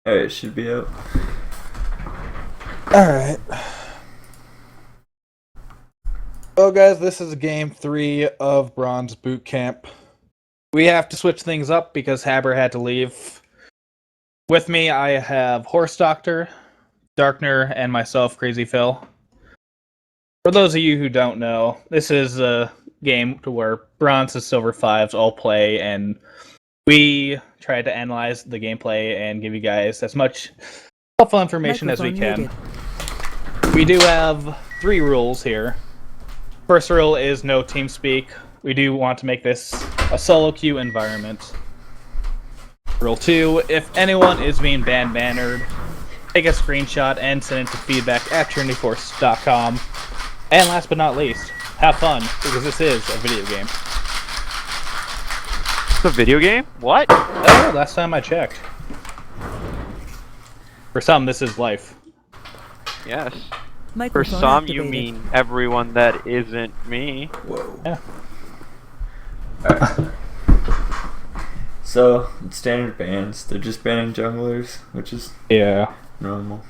Alright, should be out. Alright. Well, guys, this is game 3 of Bronze Boot Camp. We have to switch things up because Haber had to leave. With me, I have Horse Doctor, Darkner, and myself, Crazy Phil. For those of you who don't know, this is a game to where Bronze and Silver 5s all play, and we try to analyze the gameplay and give you guys as much helpful information as we can. We do have 3 rules here. First rule is no team speak. We do want to make this a solo queue environment. Rule 2, if anyone is being bannered, take a screenshot and send it to feedback@trinityforce.com. And last but not least, have fun, because this is a video game. It's a video game? What? Oh, last time I checked. For some, this is life. Yes. For Microphone some, activated. you mean everyone that isn't me. Whoa. Yeah. Alright. So, standard bans, they're just banning junglers, which is Yeah. normal.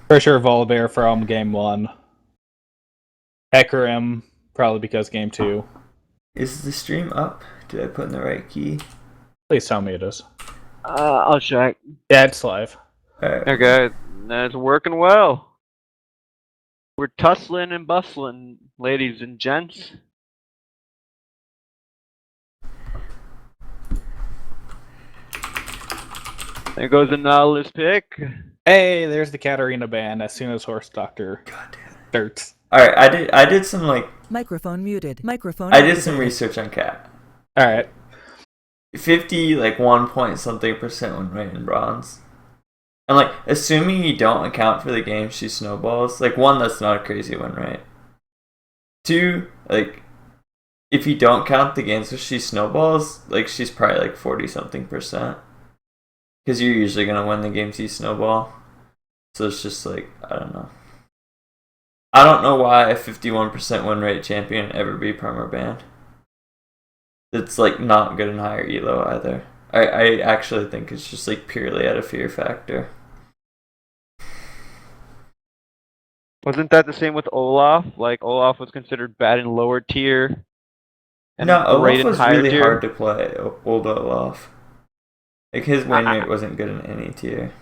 For sure, Volibear from game 1. Hecarim, probably because game 2. Is the stream up? Did I put in the right key? Please tell me it is. I'll check. Yeah, it's live. Alright. Okay, that's working well. We're tussling and bustling, ladies and gents. There goes a Nautilus pick. Hey, there's the Katarina ban as soon as Horse Doctor God damn it. starts. Alright, I did some Microphone muted. Microphone I did some activated. research on Cat. Alright. 1 point something percent win rate in bronze. And assuming you don't account for the game she snowballs, 1, that's not a crazy win rate. 2, if you don't count the games where she snowballs, she's probably 40 something percent. Because you're usually gonna win the games you snowball. So it's just I don't know. I don't know why a 51% win rate champion ever be perma banned. It's not good in higher elo either. I actually think it's just purely out of fear factor. Wasn't that the same with Olaf? Olaf was considered bad in lower tier. And No, great Olaf in was higher really tier. hard to play. Old Olaf. His win rate wasn't good in any tier.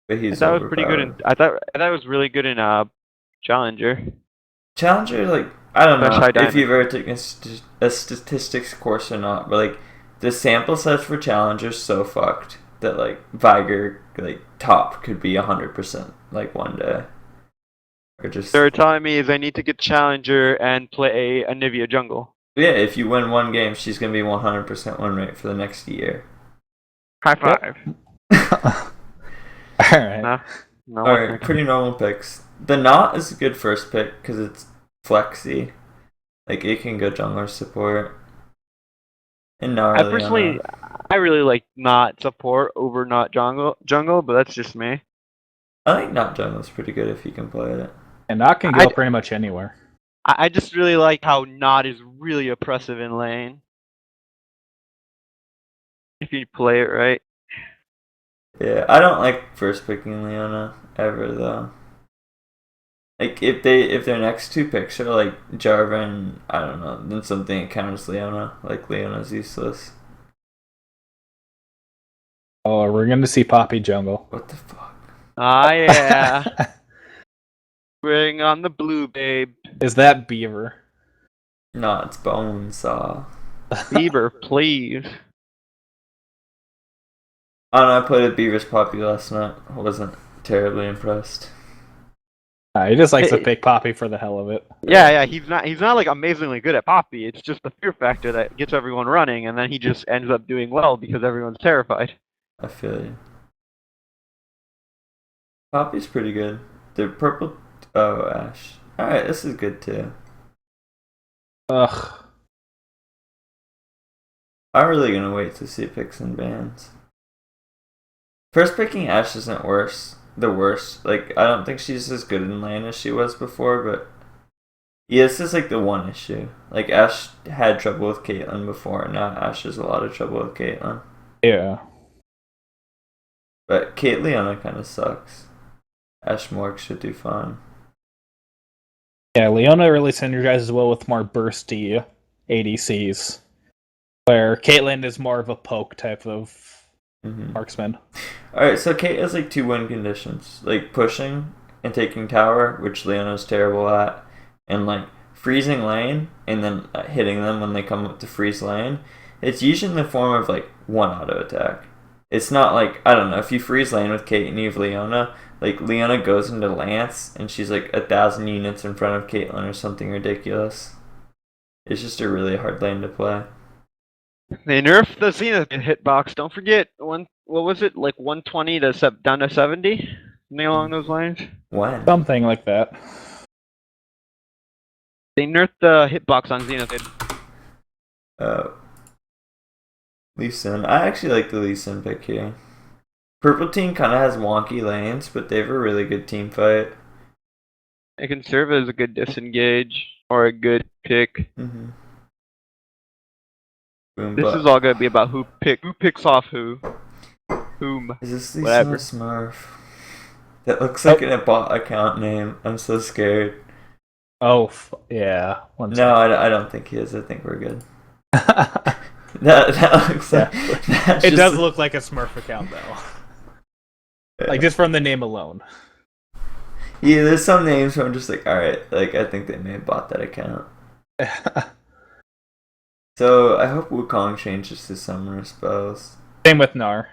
But I he's thought it was pretty good in. overpowered. I thought it was really good in Challenger. Challenger, I don't know Fresh High if Diamond. you've ever taken a statistics course or not, but the sample sets for Challenger so fucked that Viger top could be 100% one day. Or just They're telling me is I need to get Challenger and play a Nivea jungle. yeah, if you win one game, she's gonna be 100% win rate for the next year. High five. Alright. No. Alright, pretty normal picks. The Knot is a good first pick because it's flexy. It can go jungler support. And gnarly. I really like not support over not jungle, but that's just me. I think Knot jungle is pretty good if you can play it. And that can go pretty much anywhere. I just really like how not is really oppressive in lane. If you play it right. Yeah, I don't like first picking Leona ever though. If their next 2 picks are Jarvan, I don't know, then something that counters Leona, Leona's useless. Oh, we're gonna see Poppy jungle. What the fuck? Ah yeah. Bring on the blue babe. Is that Beaver? No, it's Bonesaw. Bieber, please. I don't know, I played a Beaver's Poppy last night. I wasn't terribly impressed. He just likes to pick Poppy for the hell of it. Yeah, he's not amazingly good at Poppy. It's just the fear factor that gets everyone running, and then he just ends up doing well because everyone's terrified. I feel you. Poppy's pretty good. The purple... Oh, Ash. Alright, this is good too. Ugh. I'm really gonna wait to see picks and bans. First picking Ash isn't the worst. I don't think she's as good in lane as she was before, but yeah, this is the one issue. Ash had trouble with Caitlyn before, and now Ash has a lot of trouble with Caitlyn. Yeah. But Kate Leona kind of sucks. Ash Mork should do fine. Yeah, Leona really synergizes well with more bursty ADCs, where Caitlyn is more of a poke type of marksman. Alright, so Kate has like 2 win conditions. Like pushing and taking tower, which Leona's terrible at, and like freezing lane and then hitting them when they come up to freeze lane. It's usually in the form of like 1 auto attack. It's not like, I don't know, if you freeze lane with Kate and you have Leona, like Leona goes into Lance and she's like 1,000 units in front of Caitlyn or something ridiculous. It's just a really hard lane to play. They nerfed the Zenith hitbox. Don't forget, what was it, like 120 to down to 70? Something along those lines? When? Something like that. They nerfed the hitbox on Zenith. Lee Sin. I actually like the Lee Sin pick here. Purple team kind of has wonky lanes, but they have a really good team fight. It can serve as a good disengage or a good pick. Boom, This is all gonna be about who picks off who. Whom. Is this Lee Whatever. Sin Smurf? That looks like a bot account name. I'm so scared. Oh, yeah. No, I don't think he is. I think we're good. That looks like... It does look like a Smurf account, though. Yeah. Like, just from the name alone. Yeah, there's some names where I'm just like, alright, like, I think they may have bought that account. So, I hope Wukong changes to summoner spells. Same with Gnar.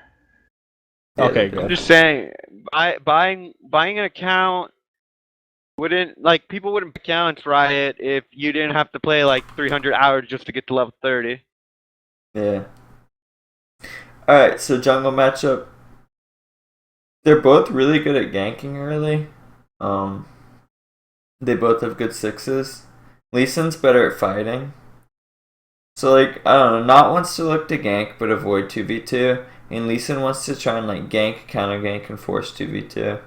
Yeah, Okay, yeah. I'm just saying, buying an account people wouldn't account Riot if you didn't have to play like 300 hours just to get to level 30. Yeah. Alright, so jungle matchup. They're both really good at ganking early. They both have good 6s. Lee Sin's better at fighting. So like, I don't know, Not wants to look to gank but avoid 2v2. And Lee Sin wants to try and like gank, counter gank, and force 2v2.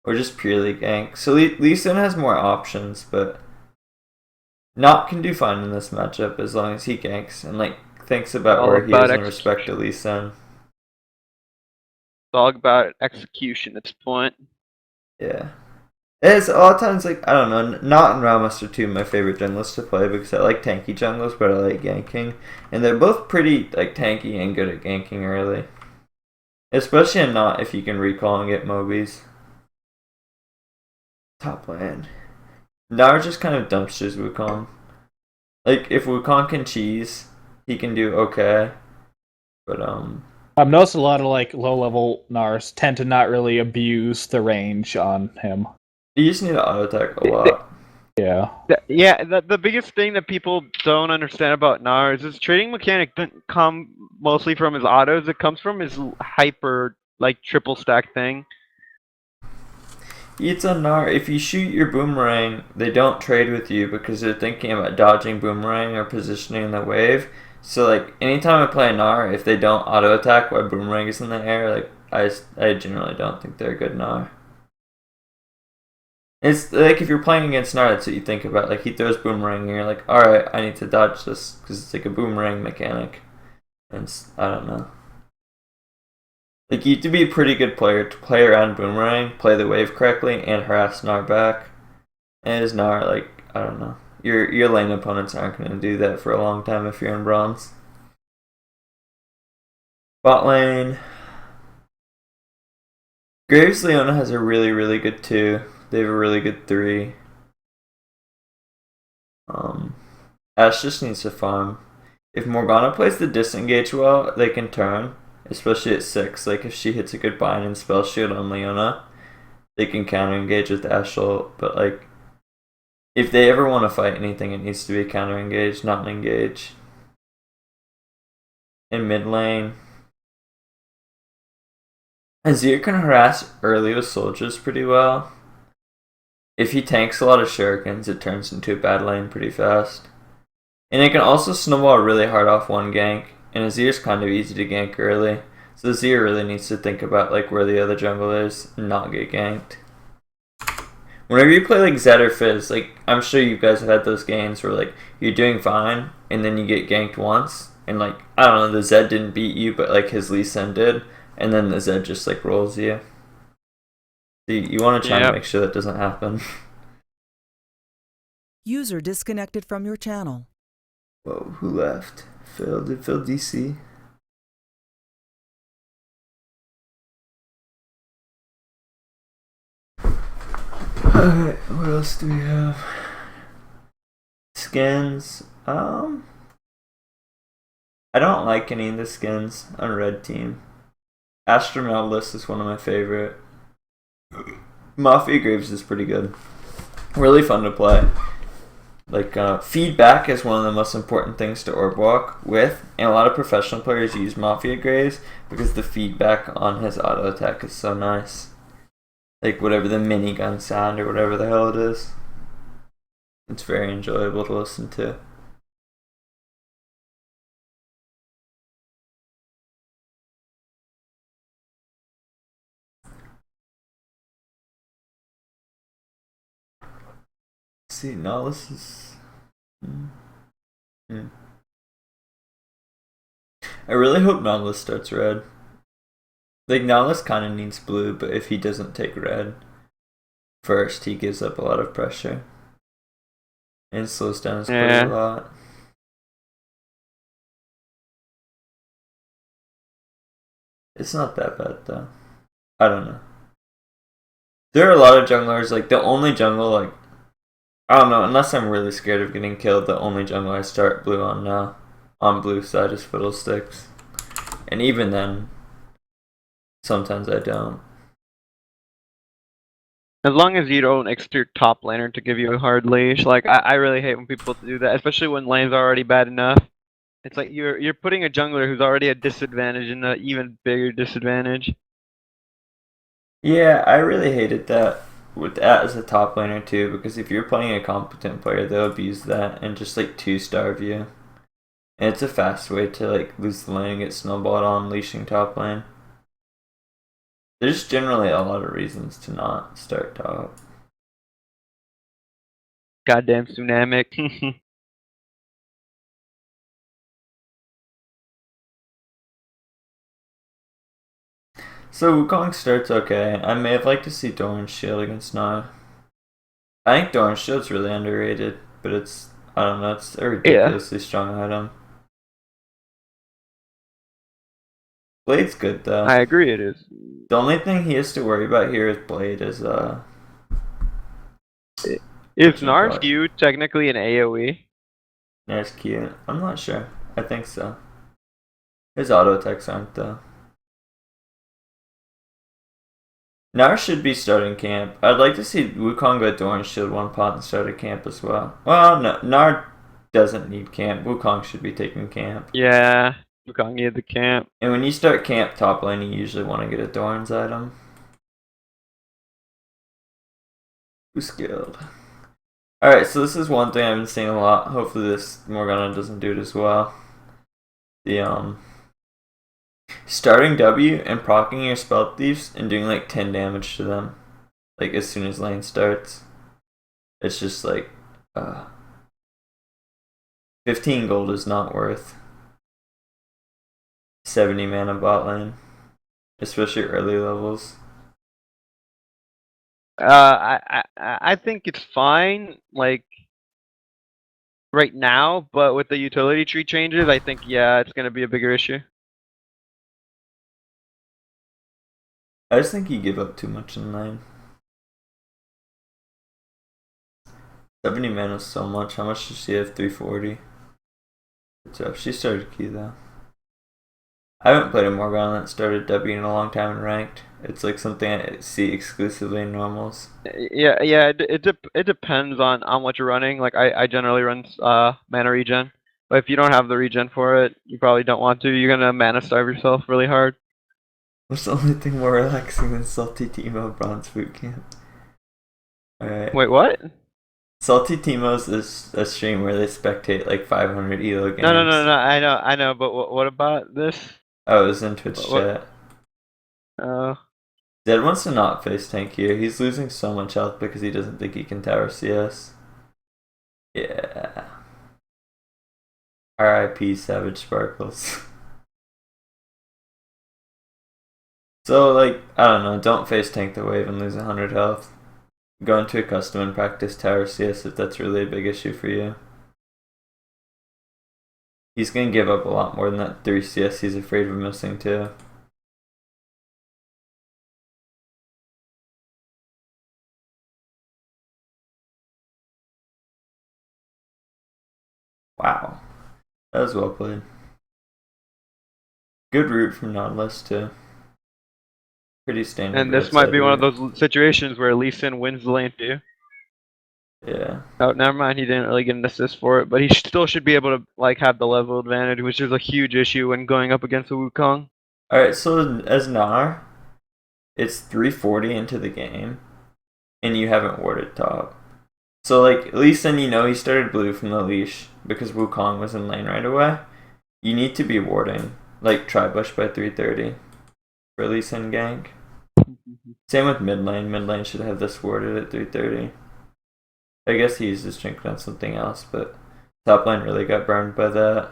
Or just purely gank. So Lee Sin has more options, but Not can do fine in this matchup as long as he ganks and like thinks about All where he about is in respect to Lee Sin. It's all about execution at this point. Yeah. It's a lot of times like, I don't know, Not and Ramos are 2 of my favorite junglers to play because I like tanky junglers but I like ganking. And they're both pretty like tanky and good at ganking early. Especially in Not if you can recall and get Mobies. Top lane. Nar just kind of dumpsters Wukong. Like, if Wukong can cheese, he can do okay. But, I've noticed a lot of like low-level Nars tend to not really abuse the range on him. you just need to auto-attack a lot. Yeah. The biggest thing that people don't understand about Nar is his trading mechanic doesn't come mostly from his autos. It comes from his hyper, like, triple stack thing. It's a Nar. If you shoot your boomerang, they don't trade with you because they're thinking about dodging boomerang or positioning the wave. So, like, anytime I play a Nar, if they don't auto-attack while boomerang is in the air, like, I generally don't think they're a good Nar. It's like if you're playing against Nar, that's what you think about. Like, he throws boomerang and you're like, alright, I need to dodge this because it's like a boomerang mechanic. And I don't know. Like, you have to be a pretty good player to play around boomerang, play the wave correctly, and harass Gnar back. And as Gnar, like, I don't know. Your lane opponents aren't going to do that for a long time if you're in bronze. Bot lane. Graves Leona has a really, really good 2. They have a really good 3. Ashe just needs to farm. If Morgana plays the disengage well, they can turn. Especially at 6, like if she hits a good bind and spell shield on Leona, they can counter engage with Ashe ult, but like if they ever want to fight anything, it needs to be counter engage, not an engage. In mid lane, Azir can harass early with soldiers pretty well. If he tanks a lot of shurikens, it turns into a bad lane pretty fast. And it can also snowball really hard off one gank. And Azir's kind of easy to gank early. So Azir really needs to think about like where the other jungle is and not get ganked. Whenever you play like Zed or Fizz, like I'm sure you guys have had those games where like you're doing fine and then you get ganked once and like I don't know, the Zed didn't beat you but like his Lee Sin did. and then the Zed just like rolls you. So you want to try and Yep. make sure that doesn't happen. User disconnected from your channel. Whoa, who left? Phil, did Phil DC? Alright, what else do we have? Skins. I don't like any of the skins on Red Team. Astronautist is one of my favorite. Mafia Graves is pretty good. Really fun to play. Like, feedback is one of the most important things to orb walk with, and a lot of professional players use Mafia Graves because the feedback on his auto attack is so nice. Like, whatever the minigun sound or whatever the hell it is. It's very enjoyable to listen to. See, now this is... I really hope Nautilus starts red. Like, Nautilus kind of needs blue, but if he doesn't take red first, he gives up a lot of pressure. And it slows down his play a lot. It's not that bad, though. I don't know. There are a lot of junglers, like, the only jungle, like, I don't know, unless I'm really scared of getting killed, the only jungler I start blue on now, on blue side, is Fiddlesticks. And even then, sometimes I don't. As long as you don't expect your top laner to give you a hard leash, like I really hate when people do that, especially when lane's already bad enough. It's like you're putting a jungler who's already at disadvantage in an even bigger disadvantage. Yeah, I really hated that with that as a top laner too, because if you're playing a competent player, they'll abuse that and just like 2-starve you. And it's a fast way to like lose the lane and get snowballed on leashing top lane. There's generally a lot of reasons to not start top. Goddamn tsunamic. So Wukong starts okay. I may have liked to see Doran's shield against Nara. I think Doran's shield's really underrated, but it's, I don't know, it's a ridiculously strong item. Blade's good though. I agree, it is. The only thing he has to worry about here with Blade is Is Nar's Q technically an AoE? Nair's Q. I'm not sure. I think so. His auto attacks aren't though. Nar should be starting camp. I'd like to see Wukong go Doran's shield one pot and start a camp as well. Well, no, Nar doesn't need camp. Wukong should be taking camp. Yeah, Wukong needed the camp. And when you start camp top lane, you usually want to get a Doran's item. Who's skilled? Alright, so this is one thing I've been seeing a lot. Hopefully this Morgana doesn't do it as well. The starting W and proccing your spell thieves and doing like 10 damage to them. Like as soon as lane starts. It's just like 15 gold is not worth 70 mana bot lane. Especially early levels. I think it's fine, like right now, but with the utility tree changes, I think it's gonna be a bigger issue. I just think you give up too much in lane. 70 mana is so much. How much does she have? 340. Good job. She started Q though. I haven't played a Morgana that started W in a long time in ranked. It's like something I see exclusively in normals. It depends on what you're running. Like I generally run mana regen, but if you don't have the regen for it, you probably don't want to. You're gonna mana starve yourself really hard. What's the only thing more relaxing than Salty Teemo Bronze Boot Camp? Alright. Wait, what? Salty Teemo's is a stream where they spectate like 500 ELO games. No. I know. But what about this? Oh, it was in Twitch chat. Oh. Zed wants to not face tank here. He's losing so much health because he doesn't think he can tower CS. Yeah. RIP Savage Sparkles. So, like, I don't know, don't face tank the wave and lose 100 health. Go into a custom and practice tower CS if that's really a big issue for you. He's gonna give up a lot more than that 3 CS he's afraid of missing too. Wow. That was well played. Good route from Nautilus too. Pretty standard. And this might be one of those situations where Lee Sin wins the lane for you. Yeah. Oh, never mind. He didn't really get an assist for it, but he still should be able to like have the level advantage, which is a huge issue when going up against a Wukong. Alright, so as Nar, it's 340 into the game, and you haven't warded top. So, like, at least then you know he started blue from the leash because Wukong was in lane right away. You need to be warding, like, Tribush by 330 for Lee Sin gank. Same with mid lane. Mid lane should have this warded at 330. I guess he used his drink on something else, but top lane really got burned by that.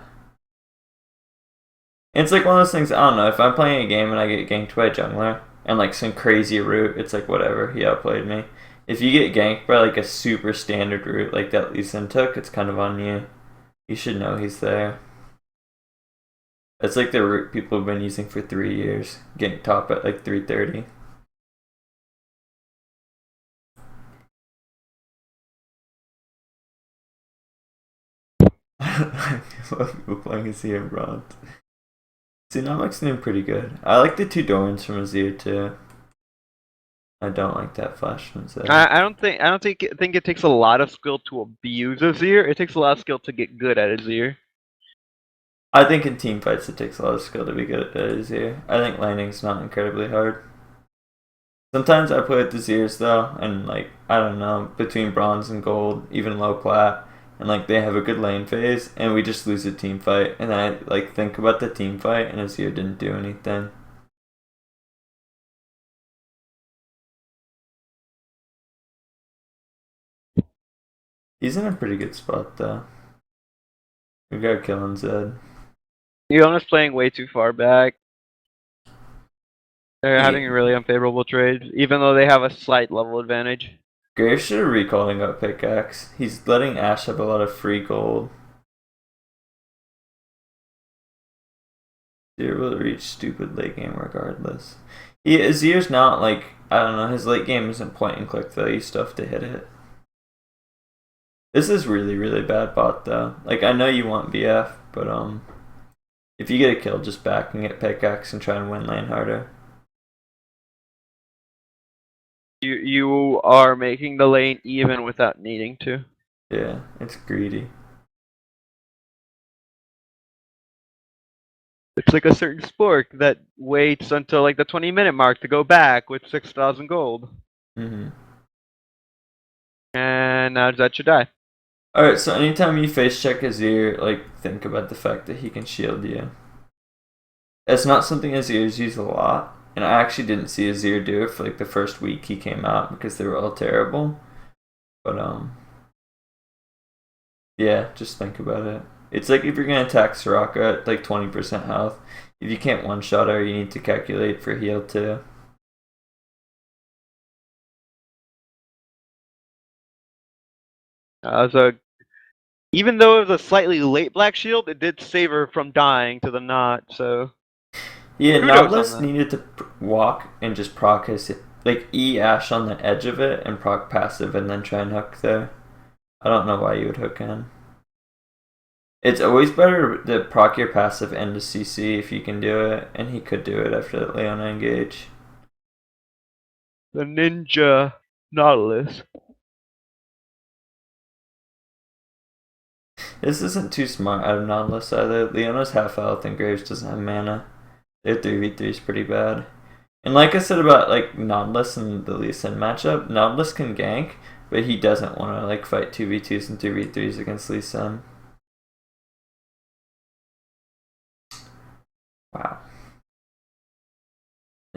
It's like one of those things, I don't know, if I'm playing a game and I get ganked by a jungler, and like some crazy route, it's like whatever, he outplayed me. If you get ganked by like a super standard route like that Lee Sin took, it's kind of on you. You should know he's there. It's like the route people have been using for 3 years, getting top at like 330. I love people playing Azir bronze. Xenomic's doing pretty good. I like the 2 Dorans from Azir too. I don't like that flash from Zed. I don't think it takes a lot of skill to abuse Azir. It takes a lot of skill to get good at Azir. I think in team fights it takes a lot of skill to be good at Azir. I think landing's not incredibly hard. Sometimes I play with Azirs though, and like, I don't know, between bronze and gold, even low plat, and like they have a good lane phase, and we just lose a team fight, and then I like think about the team fight, and Azir didn't do anything. He's in a pretty good spot though. We got killing Zed. Leona's playing way too far back. They're Yeah. having really unfavorable trades, even though they have a slight level advantage. Graves should have recalled and got pickaxe. He's letting Ashe have a lot of free gold. Azir will reach stupid late game regardless. Azir's not like, I don't know, his late game isn't point and click though, you still have to hit it. This is really, really bad bot though. Like, I know you want BF, but if you get a kill, just back and get pickaxe and try and win lane harder. You are making the lane even without needing to. Yeah, it's greedy. It's like a certain sport that waits until like the 20-minute mark to go back with 6,000 gold. Mm-hmm. And now that should die. Alright, so anytime you face check Azir, like, think about the fact that he can shield you. It's not something Azir's used a lot, and I actually didn't see Azir do it for like the first week he came out because they were all terrible. But yeah, just think about it. It's like if you're gonna attack Soraka at like 20% health, if you can't one-shot her, you need to calculate for heal too. Even though it was a slightly late Black Shield, it did save her from dying to the knot, so... Yeah, Kudos on Nautilus that. needed to walk and just proc his, like, E Ashe on the edge of it and proc passive and then try and hook there. I don't know why you would hook in. It's always better to proc your passive and to CC if you can do it, and he could do it after that Leona engage. The ninja Nautilus. This isn't too smart out of Nautilus either. Leona's half health and Graves doesn't have mana. Their 3v3 is pretty bad. And like I said about like Nautilus and the Lee Sin matchup, Nautilus can gank, but he doesn't want to like fight 2v2s and 3v3s against Lee Sin. Wow.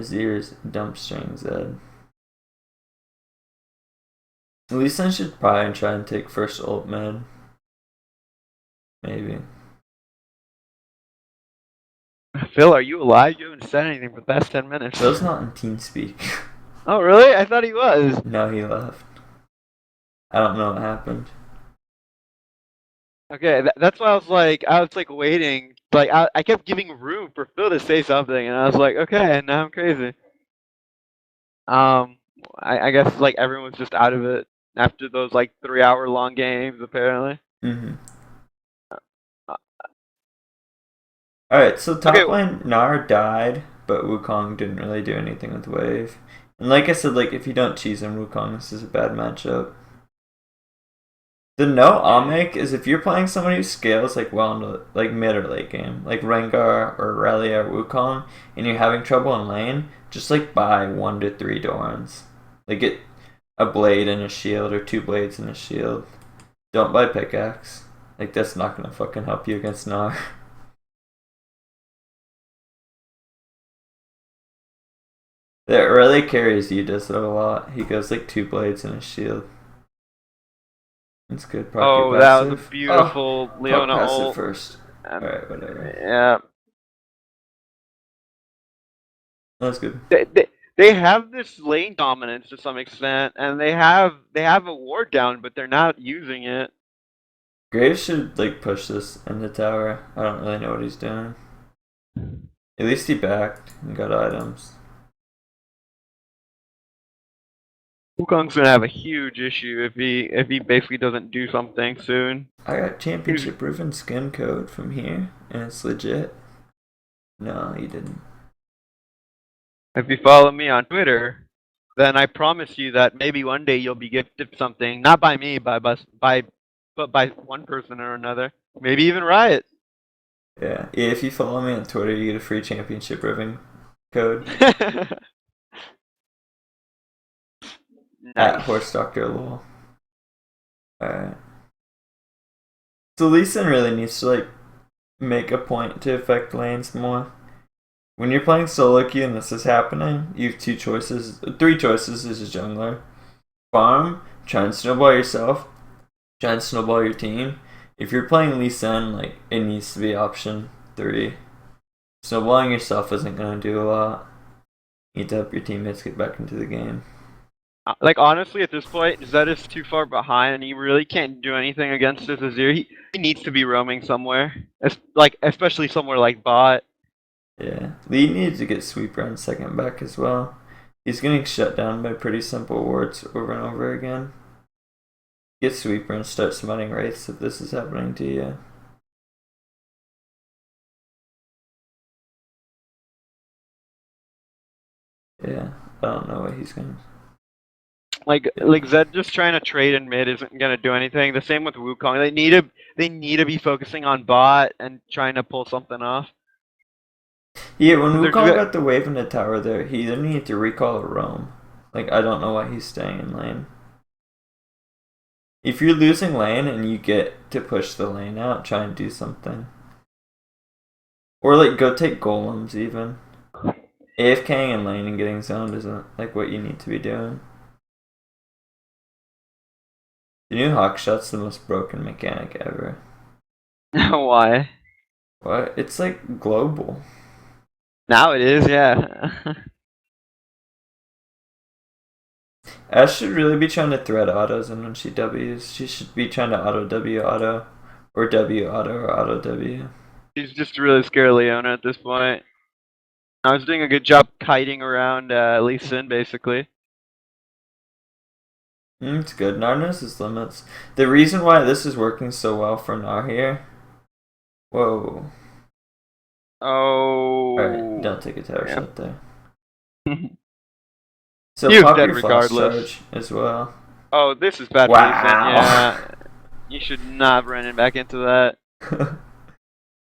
Azir's dumpstring Zed. Lee Sin should probably try and take first ult mid. Maybe. Phil, are you alive? You haven't said anything for the past 10 minutes. Phil's not in TeamSpeak. Oh, really? I thought he was. No, he left. I don't know what happened. Okay, that's why I was like waiting. Like, I kept giving room for Phil to say something, and I was like, okay, and now I'm crazy. I guess like everyone's just out of it after those like 3 hour long games, apparently. Mm-hmm. Uh, Alright, so top Okay. lane, Gnar died, but Wukong didn't really do anything with wave. And like I said, like if you don't cheese on Wukong, this is a bad matchup. The note I'll make is if you're playing somebody who scales like well into like mid or late game, like Rengar or Relia or Wukong, and you're having trouble in lane, just like buy 1 to 3 Dorans. Like get a blade and a shield or 2 blades and a shield. Don't buy pickaxe. Like that's not gonna fucking help you against Gnar. The early carries he does it a lot. He goes like 2 blades and a shield. That's good. Oh, that was a beautiful Leona passive ult. first. Alright, whatever. Yeah. That's good. They have this lane dominance to some extent, and they have a ward down, but they're not using it. Graves should like push this in the tower. I don't really know what he's doing. At least he backed and got items. Wukong's gonna have a huge issue if he basically doesn't do something soon. I got championship proven skin code from here, and it's legit. No, you didn't. If you follow me on Twitter, then I promise you that maybe one day you'll be gifted something, not by me, but by one person or another. Maybe even Riot. Yeah. If you follow me on Twitter, you get a free championship ribbon code. At Nice. Horse Doctor Lol. Alright. So Lee Sin really needs to like make a point to affect lanes more. When you're playing solo queue and this is happening, you have 3 choices as a jungler. Farm, try and snowball yourself, try and snowball your team. If you're playing Lee Sin, like it needs to be option 3. Snowballing yourself isn't gonna do a lot. You need to help your teammates get back into the game. Like honestly, at this point, Zed is too far behind, and he really can't do anything against this Azir. He needs to be roaming somewhere, especially somewhere like bot. Yeah, Lee needs to get Sweeper on second back as well. He's getting shut down by pretty simple wards over and over again. Get Sweeper and start smiting wraiths if this is happening to you. Yeah, I don't know what he's gonna. Like Zed just trying to trade in mid isn't gonna do anything. The same with Wukong. They need to be focusing on bot and trying to pull something off. Yeah, when Wukong got the wave in the tower there, he either needed to recall or roam. Like, I don't know why he's staying in lane. If you're losing lane and you get to push the lane out, try and do something. Or, like, go take golems, even. AFKing in lane and getting zoned isn't, like, what you need to be doing. The new Hawkshot's the most broken mechanic ever. Why? What? It's, like, global. Now it is, yeah. Ash should really be trying to thread autos, and when she W's, she should be trying to auto W auto, or W auto, or auto W. She's just really scared of Leona at this point. I was doing a good job kiting around Lee Sin, basically. It's good. Gnar knows his limits. The reason why this is working so well for Gnar here. Whoa. Oh. Alright, don't take a tower shot there. So He was pop dead your flash regardless. charge as well. Oh, this is bad Wow. for Lee Sin. Yeah. You should not run in back into that.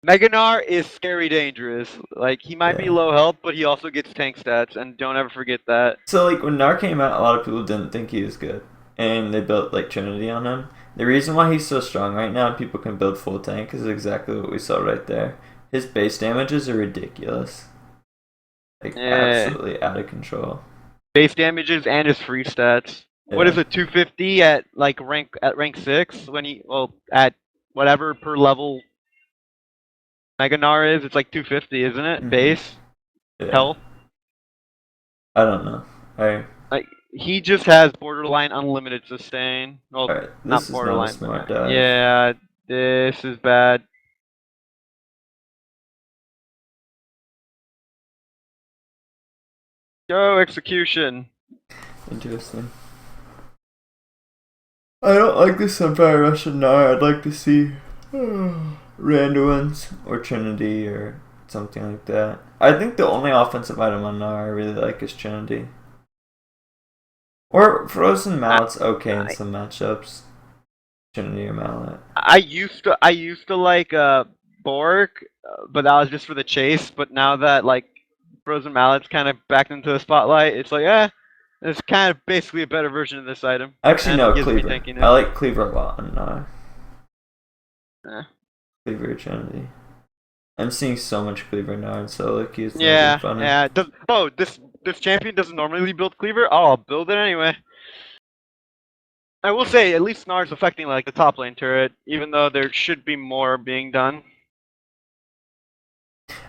Meganar is scary dangerous. Like, he might be Yeah. low health, but he also gets tank stats, and don't ever forget that. So like when Gnar came out, a lot of people didn't think he was good. And they built like Trinity on him. The reason why he's so strong right now and people can build full tank is exactly what we saw right there. His base damages are ridiculous. Like absolutely out of control. Base damages and his free stats. Yeah. What is it, 250 at like rank 6 when he at whatever per level Mega Gnar is? It's like 250, isn't it? Mhm. Base Yeah. health. I don't know. Like he just has borderline unlimited sustain. Well, Alright, this not is not a borderline, smart but dive. yeah, this is bad. Go execution. Interesting. I don't like the Sunfire Russian Gnar. I'd like to see Randuin's or Trinity or something like that. I think the only offensive item on Gnar I really like is Trinity. Or Frozen Mallet's okay in some matchups. Trinity or Mallet. I used to like Bork, but that was just for the chase. But now that like Frozen Mallet's kind of back into the spotlight, it's like it's kind of basically a better version of this item. Actually, and no, it gives me Cleaver. tankiness. I like Cleaver a lot on Gnar. Eh. Cleaver or Trinity. I'm seeing so much Cleaver now, and so lucky it's not Yeah, even funny. yeah. This champion doesn't normally build Cleaver. Oh, I'll build it anyway. I will say, at least Gnar's affecting like the top lane turret, even though there should be more being done.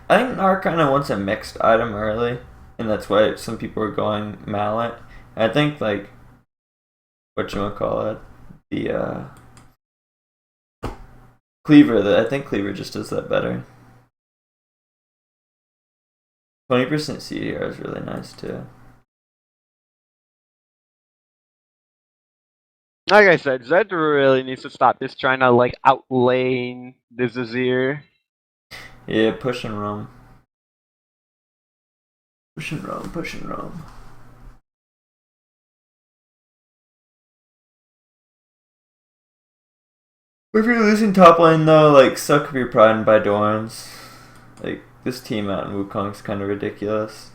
I think Gnar kind of wants a mixed item early, and that's why some people are going Mallet. I think like whatchamacallit, the Cleaver. I think Cleaver just does that better. 20% CDR is really nice too. Like I said, Zed really needs to stop just trying to like outlane the Azir. Yeah, push and roam. Push and roam, push and roam. If you're losing top lane though, like suck up your pride and buy Dorns. Like this team out in Wukong's kind of ridiculous.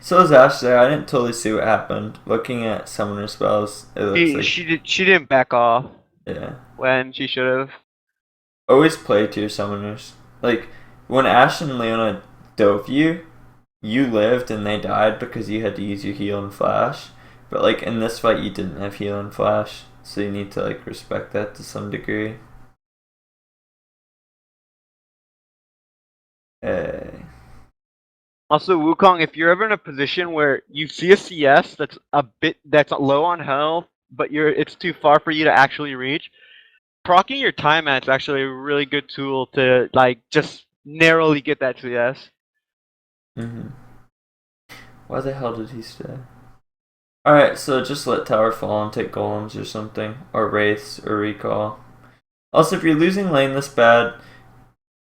So is Ash there. I didn't totally see what happened. Looking at summoner spells, it looks like She didn't back off yeah. when she should have. Always play to your summoners. Like when Ash and Leona dove you, you lived and they died because you had to use your heal and flash. But like in this fight, you didn't have heal and flash, so you need to like respect that to some degree. Hey. Also, Wukong, if you're ever in a position where you see a CS that's low on health, but it's too far for you to actually reach, proccing your time at's actually a really good tool to like just narrowly get that CS. Why the hell did he stay? Alright, so just let tower fall and take golems or something, or wraiths or recall. Also, if you're losing lane this bad,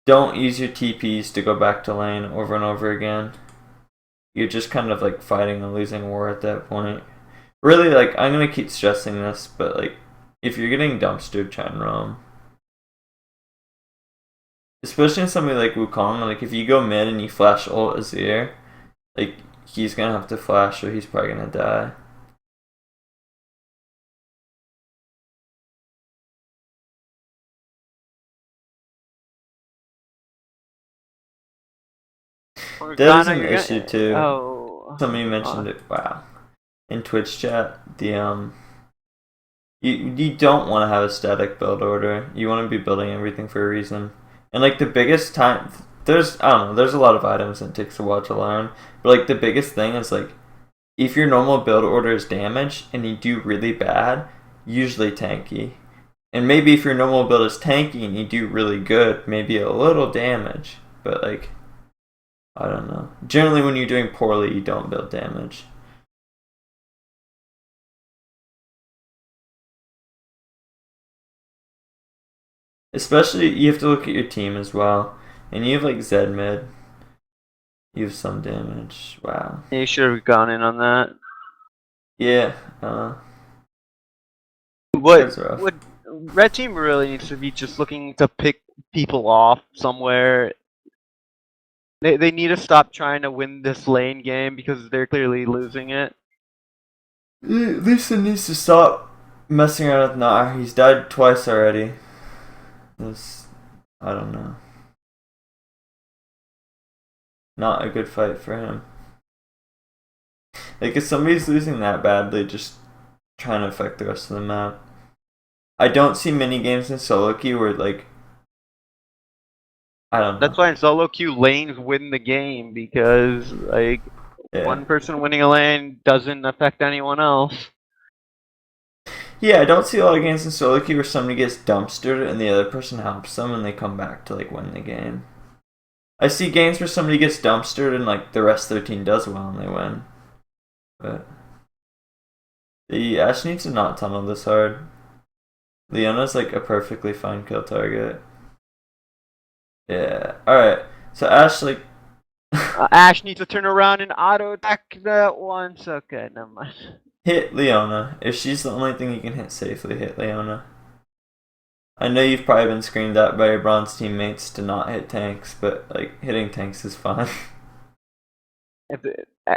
don't use your TPs to go back to lane over and over again. You're just kind of like fighting a losing war at that point. Really, like, I'm gonna keep stressing this, but like, if you're getting dumpstered, try and roam. Especially in somebody like Wukong, like if you go mid and you flash ult Azir, like he's gonna have to flash or he's probably gonna die. There's an issue too. Oh. Somebody mentioned it. Wow. In Twitch chat, the you don't want to have a static build order. You want to be building everything for a reason. And like the biggest time, there's a lot of items and it takes a while to learn. But like the biggest thing is like, if your normal build order is damage and you do really bad, usually tanky. And maybe if your normal build is tanky and you do really good, maybe a little damage. But like, I don't know. Generally, when you're doing poorly, you don't build damage. Especially, you have to look at your team as well. And you have like Zed mid. You have some damage. Wow. You should have gone in on that. Yeah. What rough. Red Team really needs to be just looking to pick people off somewhere. They need to stop trying to win this lane game because they're clearly losing it. Lisa needs to stop messing around with Gnar. He's died twice already. I don't know. Not a good fight for him. Like if somebody's losing that badly, just trying to affect the rest of the map. I don't see mini games in solo queue where like I don't know. That's why in solo queue lanes win the game because like Yeah. one person winning a lane doesn't affect anyone else. Yeah, I don't see a lot of games in solo queue where somebody gets dumpstered and the other person helps them and they come back to like win the game. I see games where somebody gets dumpstered and like the rest of their team does well and they win. But the Ashe needs to not tunnel this hard. Leona's like a perfectly fine kill target. Yeah. Alright. So Ashe like Ashe needs to turn around and auto attack that once. Okay, never mind. hit Leona. If she's the only thing you can hit safely, hit Leona. I know you've probably been screamed at by your bronze teammates to not hit tanks, but like hitting tanks is fine.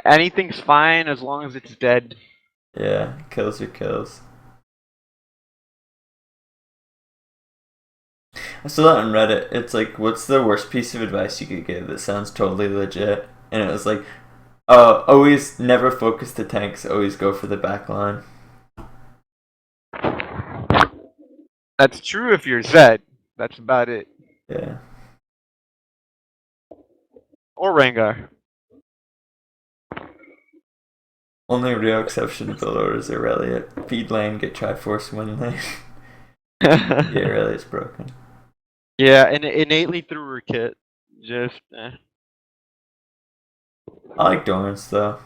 Anything's fine as long as it's dead. Yeah, kills are kills. I saw that on Reddit. It's like, what's the worst piece of advice you could give that sounds totally legit? And it was like, always never focus the tanks, always go for the back line. That's true if you're Zed. That's about it. Yeah. Or Rengar. Only real exception to build orders are Reliant. Feed lane, get Triforce, win lane. Yeah, Reliant's broken. Yeah, and innately through her kit. Just, I like Dorrance though.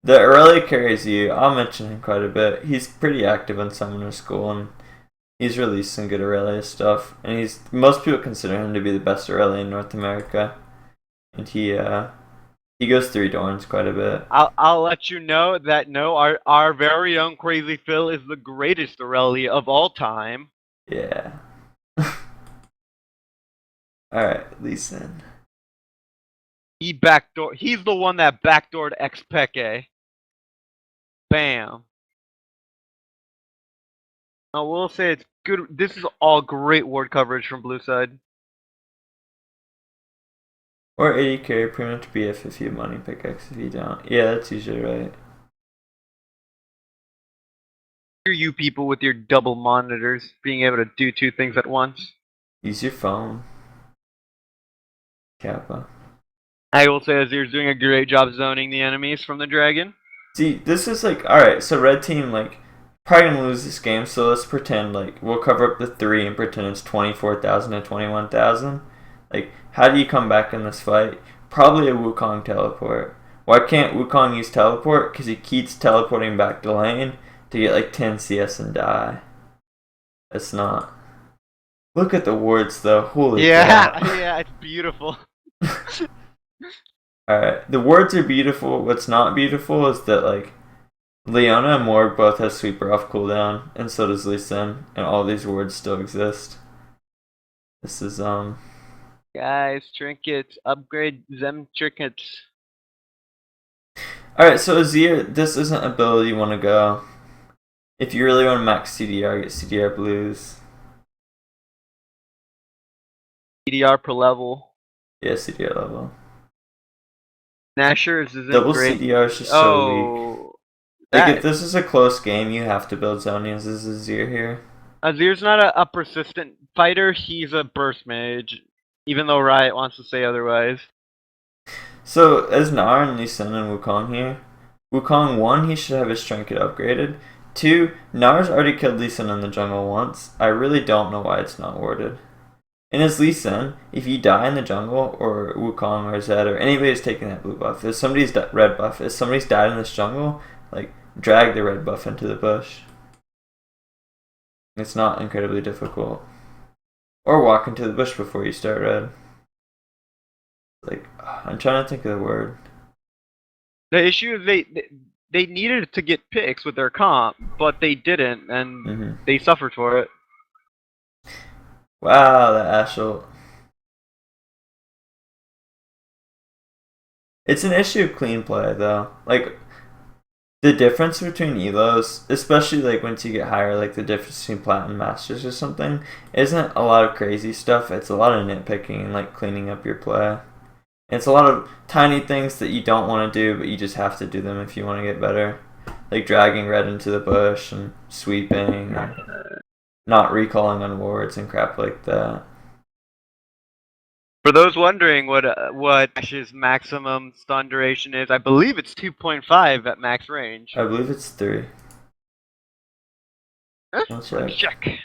The Aurelia carries you. I'll mention him quite a bit. He's pretty active in Summoner School and he's released some good Aurelia stuff. And most people consider him to be the best Aurelia in North America. And he goes through Dorrance quite a bit. I'll let you know that our very own Crazy Phil is the greatest Aurelia of all time. Yeah. Alright, Lee Sin. He's the one that backdoored X-Peke. Bam. I will say it's good. This is all great ward coverage from blue side. Or 80 carry, pretty much BF if you have money, pickaxe if you don't. Yeah, that's usually right. Hear you people with your double monitors being able to do two things at once. Use your phone. Kappa. I will say Azir's doing a great job zoning the enemies from the dragon. See, this is like, alright, so red team, like, probably gonna lose this game, so let's pretend, like, we'll cover up the 3 and pretend it's 24,000 to 21,000. Like, how do you come back in this fight? Probably a Wukong teleport. Why can't Wukong use teleport? Because he keeps teleporting back to lane to get like 10 CS and die. It's not. Look at the wards though. Holy crap. Yeah, it's beautiful. Alright, the wards are beautiful. What's not beautiful is that like Leona and Morg both have sweeper off cooldown, and so does Lee Sin, and all these wards still exist. This is Guys, trinkets, upgrade them trinkets. Alright, so Azir, this isn't a build you want to go. If you really want to max CDR, get CDR blues. CDR per level. Yeah, CDR level. Nashor's isn't Double great. CDR is just so weak. Like, if this is a close game, you have to build Zonians as Azir here. Azir's not a persistent fighter, he's a burst mage. Even though Riot wants to say otherwise. So, as Gnar and Lee Sin and Wukong here, Wukong 1, he should have his trinket upgraded. 2, Gnar's already killed Lee Sin in the jungle once. I really don't know why it's not warded. And as Lee Sin, if you die in the jungle, or Wukong or Zed, or anybody who's taking that blue buff, if somebody's red buff, if somebody's died in this jungle, like, drag the red buff into the bush. It's not incredibly difficult. Or walk into the bush before you start red. Like, I'm trying to think of the word. The issue is they needed to get picks with their comp, but they didn't, and they suffered for it. Wow, that Ashel. It's an issue of clean play, though. Like, the difference between elos, especially like once you get higher, like the difference between Platinum Masters or something, isn't a lot of crazy stuff. It's a lot of nitpicking and like cleaning up your play. It's a lot of tiny things that you don't want to do, but you just have to do them if you want to get better. Like dragging red into the bush and sweeping. not recalling on wards and crap like that. For those wondering what Ash's maximum stun duration is, I believe it's 2.5 at max range. I believe it's 3. Huh? I'll Let's check. check.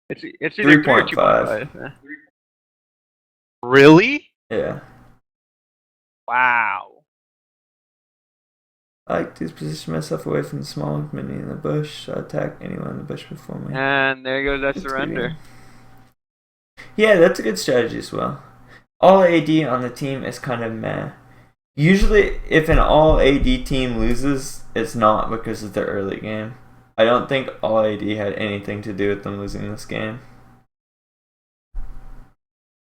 It's either 3 or 3.5. 2.5. Really? Yeah. Wow. I like to position myself away from the small mini in the bush. I attack anyone in the bush before me. And there goes that Good surrender. reading. Yeah, that's a good strategy as well. All AD on the team is kind of meh. Usually, if an all AD team loses, it's not because of the early game. I don't think all AD had anything to do with them losing this game.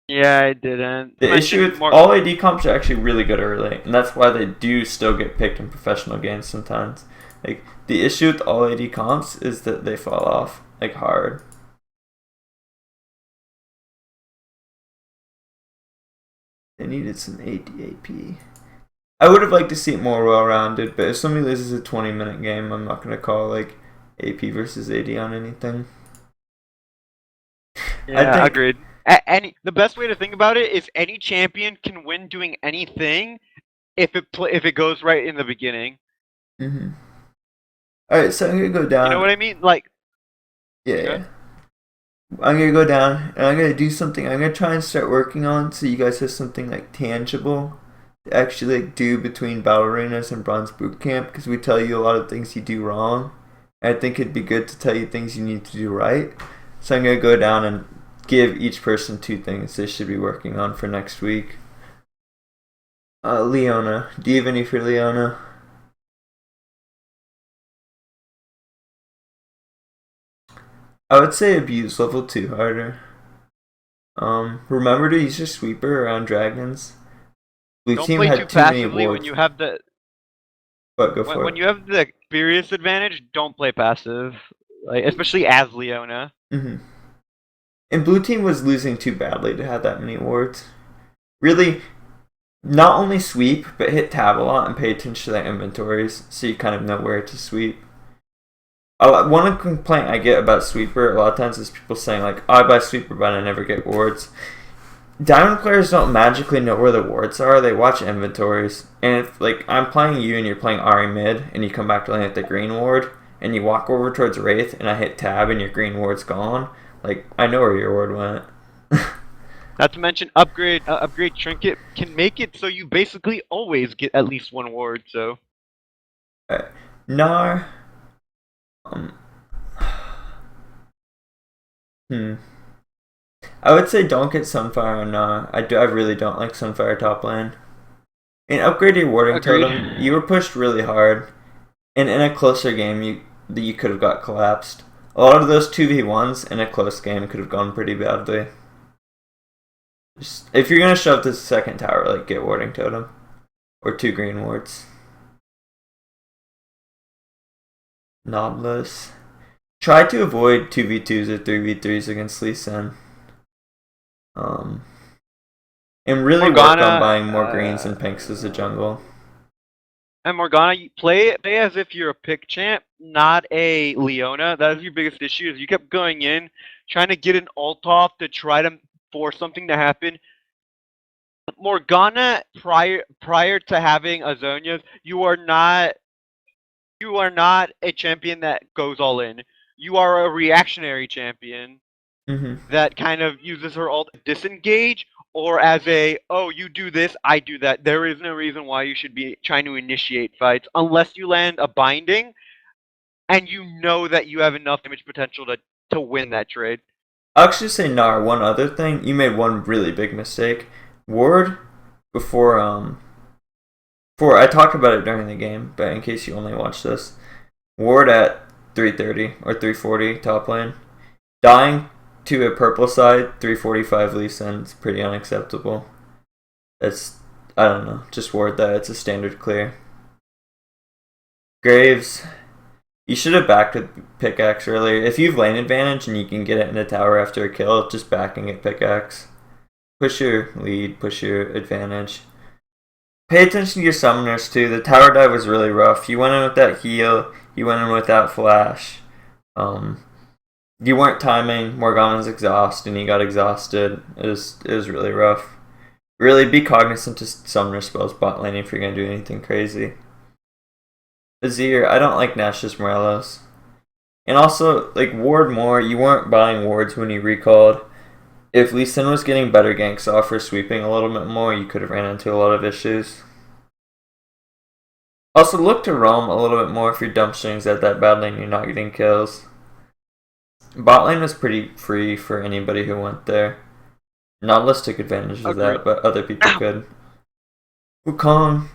Yeah, I didn't. The issue with all AD comps are actually really good early, and that's why they do still get picked in professional games sometimes. Like, the issue with all AD comps is that they fall off, like, hard. They needed some AD/AP. I would have liked to see it more well-rounded, but if somebody loses a 20-minute game, I'm not going to call, like, AP versus AD on anything. Yeah, agreed. The best way to think about it is any champion can win doing anything if it goes right in the beginning. Mm-hmm. Alright, so I'm going to go down. You know what I mean? Like, yeah. I'm going to go down, and I'm going to do something I'm going to try and start working on so you guys have something, like, tangible to actually, like, do between Battle Arenas and Bronze Boot Camp, because we tell you a lot of things you do wrong. I think it'd be good to tell you things you need to do right. So I'm going to go down and give each person 2 things they should be working on for next week. Leona. Do you have any for Leona? I would say abuse level 2 harder. Remember to use your sweeper around dragons. Blue don't team play had too too many passively wards. when you have the But go for when it. you have the experience advantage. Don't play passive, like especially as Leona. Mm-hmm. And blue team was losing too badly to have that many wards. Really, not only sweep, but hit tab a lot and pay attention to their inventories so you kind of know where to sweep. One complaint I get about sweeper a lot of times is people saying like, oh, I buy sweeper but I never get wards. Diamond players don't magically know where the wards are, they watch inventories. And if like I'm playing you and you're playing Ari mid and you come back to land at the green ward and you walk over towards Wraith and I hit tab and your green ward's gone, like I know where your ward went. Not to mention upgrade trinket can make it so you basically always get at least 1 ward. So Nar. I would say don't get Sunfire on Nar. I really don't like Sunfire top lane. In upgrade your warding totem, you were pushed really hard. And in a closer game, you could have got collapsed. A lot of those 2v1s in a close game could have gone pretty badly. If you're going to shove the second tower, like get warding totem. Or 2 green wards. Nobless. Try to avoid 2v2s or 3v3s against Lee Sin. And really Morgana, work on buying more greens and pinks as a jungle. And Morgana, you play as if you're a pick champ, not a Leona. That is your biggest issue. Is you kept going in, trying to get an ult off to try to force something to happen. Morgana, prior to having Azonias, you are not a champion that goes all in. You are a reactionary champion that kind of uses her ult to disengage, or as a, oh, you do this, I do that. There is no reason why you should be trying to initiate fights unless you land a binding and you know that you have enough damage potential to win that trade. I'll actually say Nar, one other thing. You made one really big mistake. Ward, before I talked about it during the game, but in case you only watched this, Ward at 330 or 340 top lane, dying to a purple side 345 Lee Sin is pretty unacceptable. It's, I don't know, just ward that. It's a standard clear. Graves, you should have backed with pickaxe earlier. If you have lane advantage and you can get it in the tower after a kill, just backing it pickaxe. Push your lead, push your advantage. Pay attention to your summoners too. The tower dive was really rough. You went in with that heal, you went in with that flash. You weren't timing Morgana's exhaust, and he got exhausted. It was really rough. Really be cognizant to summoner spells bot lane if you're gonna do anything crazy. Azir, I don't like Nash's Morellos. And also, like, ward more, you weren't buying wards when you recalled. If Lee Sin was getting better ganks off or sweeping a little bit more, you could have ran into a lot of issues. Also, look to roam a little bit more if your dump strings at that bad lane you're not getting kills. Bot lane was pretty free for anybody who went there. Nautilus took advantage of that, but other people could. Wukong.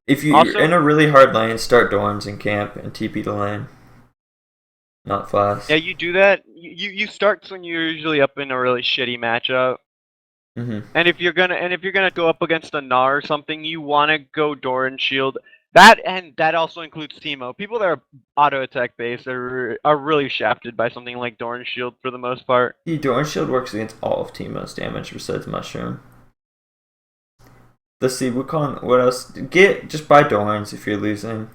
If you're in a really hard lane, start Dorns in camp and TP the lane. Not flash. Yeah, you do that. You start when you're usually up in a really shitty matchup. Mm-hmm. And if you're gonna go up against a Gnar or something, you want to go Doran Shield. That also includes Teemo. People that are auto attack based are really shafted by something like Doran Shield for the most part. Yeah, Dorn Shield works against all of Teemo's damage besides Mushroom. Let's see, Wukong, what else? Just buy Dorns if you're losing.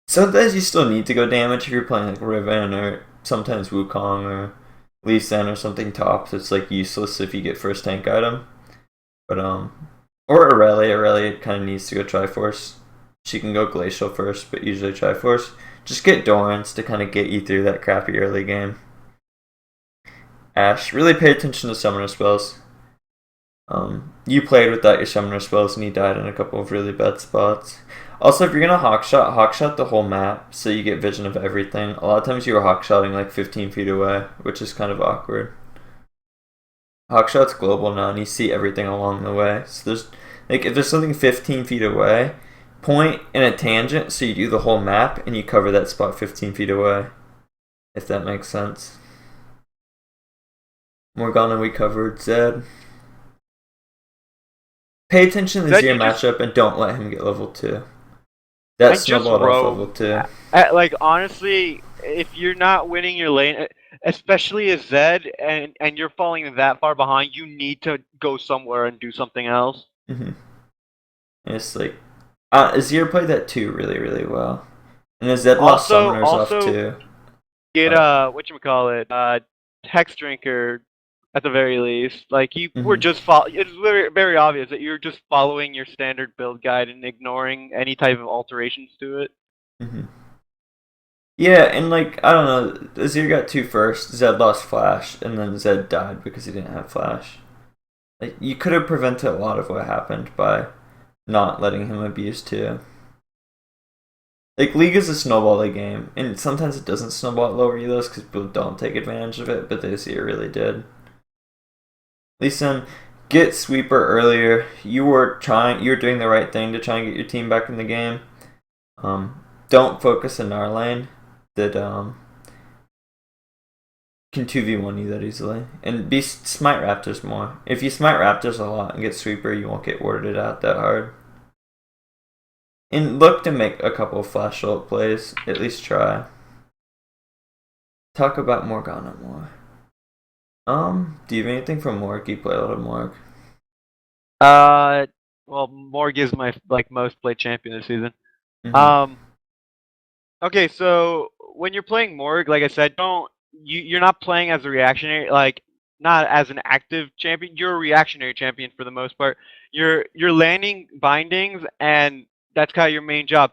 Sometimes you still need to go damage if you're playing like Riven or sometimes Wukong or Lee Sin or something tops. It's like useless if you get first tank item. But or Aurelia kind of needs to go Triforce. She can go Glacial first, but usually Triforce. Just get Dorans to kind of get you through that crappy early game. Ashe, really pay attention to summoner spells. You played without your summoner spells and you died in a couple of really bad spots. Also, if you're gonna hawkshot the whole map so you get vision of everything. A lot of times you were hawkshotting like 15 feet away, which is kind of awkward. Hawkshot's global now and you see everything along the way. So there's like if there's something 15 feet away, point in a tangent so you do the whole map and you cover that spot 15 feet away. If that makes sense. Morgana we covered, Zed. Pay attention to the Zir matchup and don't let him get level 2. That snowballed off level 2. Like, honestly, if you're not winning your lane, especially as Zed, and you're falling that far behind, you need to go somewhere and do something else. Mm-hmm. And it's like, Azir played that too really, really well. And Zed lost summoners off too. Get, whatchamacallit, Hex Drinker at the very least. Like, you were just it's very, very obvious that you're just following your standard build guide and ignoring any type of alterations to it. Mm-hmm. Yeah, and like, I don't know, Azir got 2 first, Zed lost Flash, and then Zed died because he didn't have Flash. Like, you could have prevented a lot of what happened by not letting him abuse 2. Like, League is a snowball game, and sometimes it doesn't snowball at lower elos because people don't take advantage of it, but this year really did. Lee Sin, get Sweeper earlier. You were doing the right thing to try and get your team back in the game. Don't focus in our lane that can 2v1 you that easily. And smite Raptors more. If you smite Raptors a lot and get Sweeper, you won't get warded out that hard. And look to make a couple of flash ult plays. At least try. Talk about Morgana more. Do you have anything from Morg? You play a lot of Morg. Well, Morg is my most played champion this season. Mm-hmm. Okay, so when you're playing Morg, like I said, you're not playing as a reactionary, not as an active champion. You're a reactionary champion for the most part. You're landing bindings, and that's kind of your main job.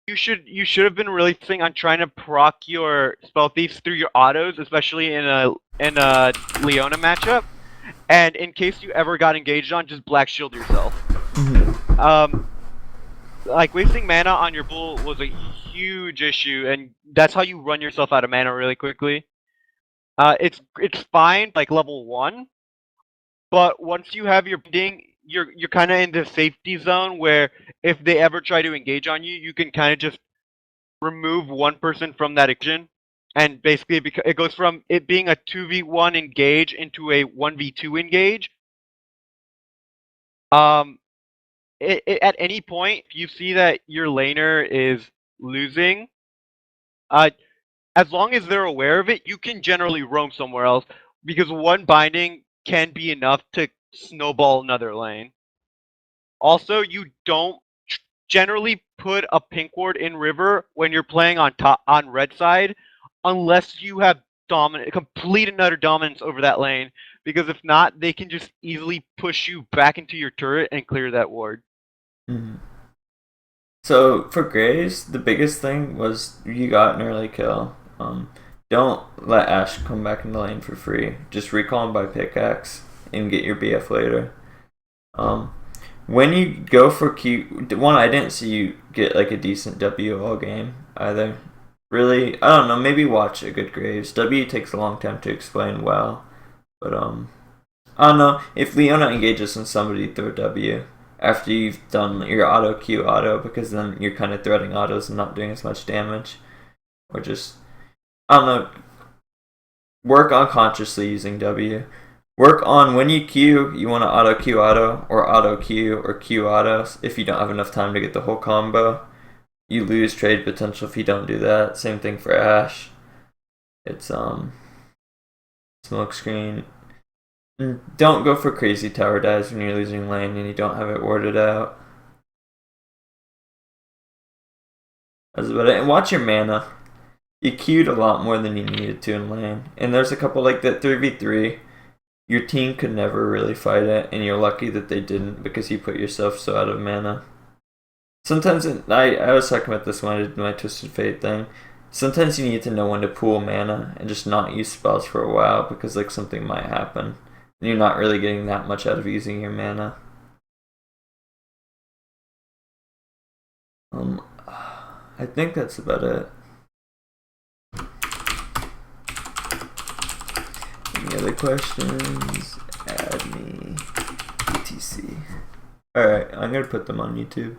You should have been really focusing on trying to proc your spell thieves through your autos, especially in a Leona matchup. And in case you ever got engaged on, just black shield yourself. Mm-hmm. Like, wasting mana on your bull was a huge issue, and that's how you run yourself out of mana really quickly. It's fine, like level 1, but once you have your binding, you're kind of in the safety zone where if they ever try to engage on you, you can kind of just remove one person from that equation, and basically it goes from it being a 2v1 engage into a 1v2 engage. At any point, if you see that your laner is losing, as long as they're aware of it, you can generally roam somewhere else, because one binding can be enough to snowball another lane. Also, you don't generally put a pink ward in river when you're playing on red side, unless you have complete and utter dominance over that lane. Because if not, they can just easily push you back into your turret and clear that ward. Mm-hmm. So for Graves, the biggest thing was you got an early kill. Don't let Ashe come back in the lane for free. Just recall him by pickaxe and get your BF later. When you go for Q, one, I didn't see you get like a decent W all game either. Really, I don't know. Maybe watch a good Graves. W takes a long time to explain well, but I don't know. If Leona engages in somebody, throw W after you've done your auto Q auto, because then you're kind of threading autos and not doing as much damage, or just I don't know. Work unconsciously using W. Work on when you Q, you want to auto Q auto or Q autos. If you don't have enough time to get the whole combo, you lose trade potential if you don't do that. Same thing for Ashe. It's smoke screen. Don't go for crazy tower dives when you're losing lane and you don't have it warded out. That's about it. And watch your mana. You queued a lot more than you needed to in lane. And there's a couple like that 3v3. Your team could never really fight it, and you're lucky that they didn't because you put yourself so out of mana. Sometimes, I was talking about this when I did my Twisted Fate thing. Sometimes you need to know when to pool mana and just not use spells for a while because like something might happen. And you're not really getting that much out of using your mana. I think that's about it. Any other questions? Add me. etc. Alright, I'm gonna put them on YouTube.